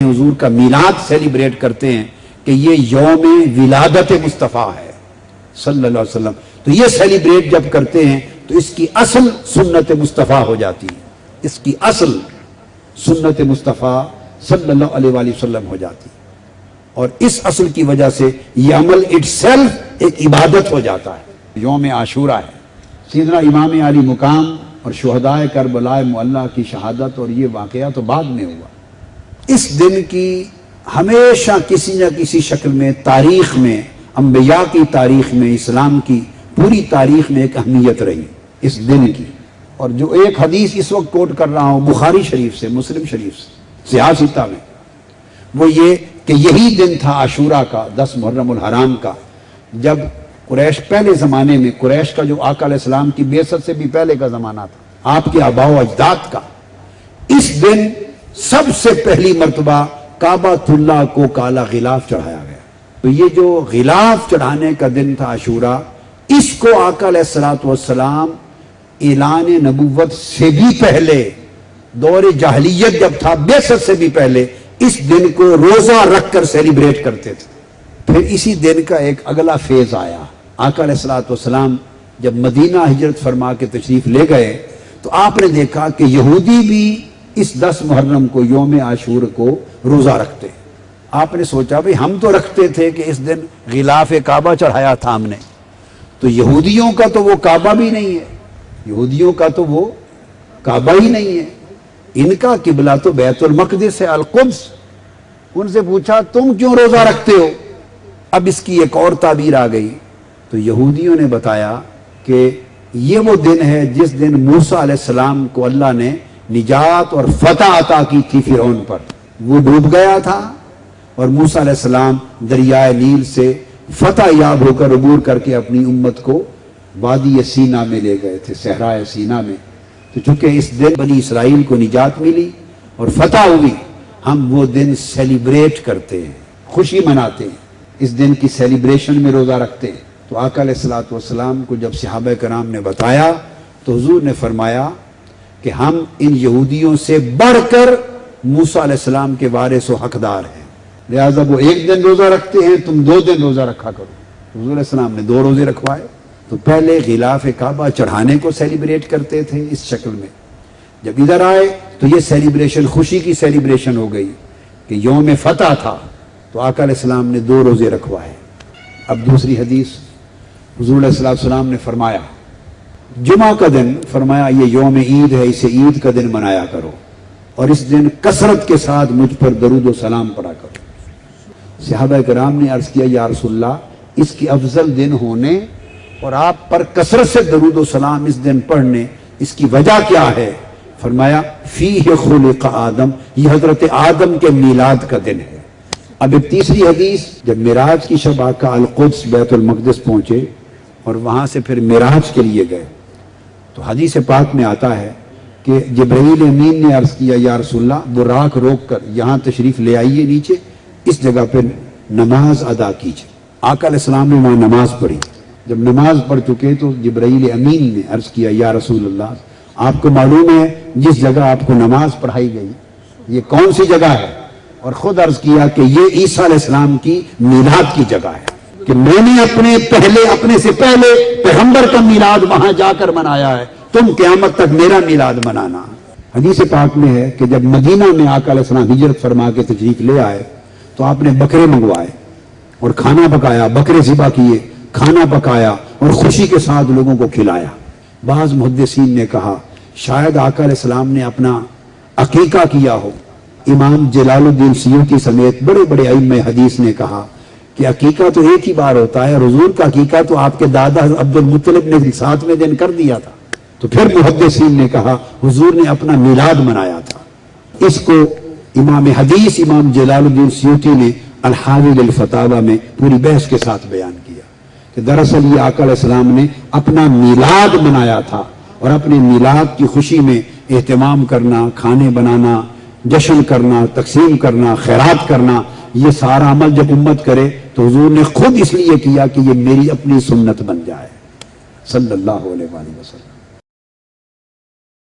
حضور کا میلاد سیلیبریٹ کرتے ہیں کہ یہ یوم ولادت مصطفیٰ ہے صلی اللہ علیہ وسلم، تو یہ سیلیبریٹ جب کرتے ہیں تو اس کی اصل سنت مصطفیٰ ہو جاتی ہے، اس کی اصل سنت مصطفیٰ صلی اللہ علیہ وآلہ وسلم ہو جاتی ہے، اور اس اصل کی وجہ سے یہ عمل اٹسیلف ایک عبادت ہو جاتا ہے۔ یوم عاشورہ ہے، سیدنا امام علی مقام اور شہداء کربلا معلیٰ کی شہادت، اور یہ واقعہ تو بعد میں ہوا۔ اس دن کی ہمیشہ کسی نہ کسی شکل میں تاریخ میں، انبیاء کی تاریخ میں، اسلام کی پوری تاریخ میں ایک اہمیت رہی اس دن کی۔ اور جو ایک حدیث اس وقت کوٹ کر رہا ہوں بخاری شریف سے، مسلم شریف سے، صحیح ستہ میں، وہ یہ کہ یہی دن تھا عاشورہ کا، 10 محرم الحرام کا، جب قریش، پہلے زمانے میں قریش کا جو آقا علیہ السلام کی بعثت سے بھی پہلے کا زمانہ تھا، آپ کے آباء و اجداد کا، اس دن سب سے پہلی مرتبہ کعبۃ اللہ کو کالا غلاف چڑھایا گیا۔ تو یہ جو غلاف چڑھانے کا دن تھا عاشورہ، اس کو آقا علیہ السلام اعلان نبوت سے بھی پہلے، دور جاہلیت جب تھا، بعثت سے بھی پہلے اس دن کو روزہ رکھ کر سیلیبریٹ کرتے تھے۔ پھر اسی دن کا ایک اگلا فیز آیا، آقا علیہ السلام جب مدینہ ہجرت فرما کے تشریف لے گئے تو آپ نے دیکھا کہ یہودی بھی اس 10 محرم کو، یوم عاشور کو روزہ رکھتے۔ آپ نے سوچا بھئی ہم تو رکھتے تھے کہ اس دن غلاف کعبہ چڑھایا تھا ہم نے، تو یہودیوں کا تو وہ کعبہ بھی نہیں ہے، یہودیوں کا تو وہ کعبہ ہی نہیں ہے، ان کا قبلہ تو بیت المقدس ہے، القدس۔ ان سے پوچھا تم کیوں روزہ رکھتے ہو؟ اب اس کی ایک اور تعبیر آ گئی، تو یہودیوں نے بتایا کہ یہ وہ دن ہے جس دن موسیٰ علیہ السلام کو اللہ نے نجات اور فتح عطا کی تھی فرعون پر، وہ ڈوب گیا تھا اور موسیٰ علیہ السلام دریائے نیل سے فتح یاب ہو کر عبور کر کے اپنی امت کو وادی سینا میں لے گئے تھے، صحرائے سینا میں۔ تو چونکہ اس دن بنی اسرائیل کو نجات ملی اور فتح ہوئی، ہم وہ دن سیلیبریٹ کرتے ہیں، خوشی مناتے ہیں، اس دن کی سیلیبریشن میں روزہ رکھتے ہیں۔ تو آقا علیہ السلام کو جب صحابہ کرام نے بتایا تو حضور نے فرمایا کہ ہم ان یہودیوں سے بڑھ کر موسیٰ علیہ السلام کے وارث و حقدار ہیں، لہذا وہ ایک دن روزہ رکھتے ہیں، تم 2 دن روزہ رکھا کرو۔ حضور علیہ السلام نے 2 روزے رکھوائے۔ تو پہلے غلاف کعبہ چڑھانے کو سیلیبریٹ کرتے تھے اس شکل میں، جب ادھر آئے تو یہ سیلیبریشن خوشی کی سیلیبریشن ہو گئی کہ یوم فتح تھا، تو آقا علیہ السلام نے 2 روزے رکھوائے۔ اب دوسری حدیث، حضور علیہ السلام نے فرمایا جمعہ کا دن، فرمایا یہ یوم عید ہے، اسے عید کا دن منایا کرو، اور اس دن کثرت کے ساتھ مجھ پر درود و سلام پڑھا کرو۔ صحابہ کرام نے عرض کیا یا رسول اللہ، اس کی افضل دن ہونے اور آپ پر کثرت سے درود و سلام اس دن پڑھنے، اس کی وجہ کیا ہے؟ فرمایا فیہ خلق آدم، یہ حضرت آدم کے میلاد کا دن ہے۔ اب ایک تیسری حدیث، جب معراج کی شب آقا القدس بیت المقدس پہنچے اور وہاں سے پھر معراج کے لیے گئے، تو حدیث پاک میں آتا ہے کہ جبرائیل امین نے عرض کیا یا رسول اللہ، براق روک کر یہاں تشریف لے آئیے نیچے، اس جگہ پہ نماز ادا کیجیے۔ آقا علیہ السلام نے وہاں نماز پڑھی۔ جب نماز پڑھ چکے تو جبرائیل امین نے عرض کیا یا رسول اللہ، آپ کو معلوم ہے جس جگہ آپ کو نماز پڑھائی گئی یہ کون سی جگہ ہے؟ اور خود عرض کیا کہ یہ عیسیٰ علیہ السلام کی میلاد کی جگہ ہے، کہ میں نے اپنے سے پہلے پیغمبر کا میلاد وہاں جا کر منایا ہے، تم قیامت تک میرا میلاد منانا۔ حدیث پاک میں ہے کہ جب مدینہ میں آقا علیہ السلام ہجرت فرما کے تشریف لے آئے تو آپ نے بکرے منگوائے اور کھانا پکایا، بکرے ذبح کیے، کھانا پکایا اور خوشی کے ساتھ لوگوں کو کھلایا۔ بعض محدثین نے کہا شاید آقا علیہ السلام نے اپنا عقیقہ کیا ہو۔ امام جلال الدین سیوطی سمیت بڑے بڑے ائمہ حدیث نے کہا کہ عقیقہ تو ایک ہی بار ہوتا ہے، حضور کا عقیقہ تو آپ کے دادا عبد المطلب نے 7ویں دن کر دیا تھا۔ تو پھر محدثین نے کہا حضور نے اپنا میلاد منایا تھا۔ اس کو امام حدیث امام جلال الدین سیوطی نے الحاوی للفتاوی میں پوری بحث کے ساتھ بیان کیا کہ دراصل یہ آقا علیہ السلام نے اپنا میلاد منایا تھا، اور اپنے میلاد کی خوشی میں اہتمام کرنا، کھانے بنانا، جشن کرنا، تقسیم کرنا، خیرات کرنا، یہ سارا عمل جب امت کرے تو حضور نے خود اس لیے کیا کہ یہ میری اپنی سنت بن جائے صلی اللہ علیہ وسلم۔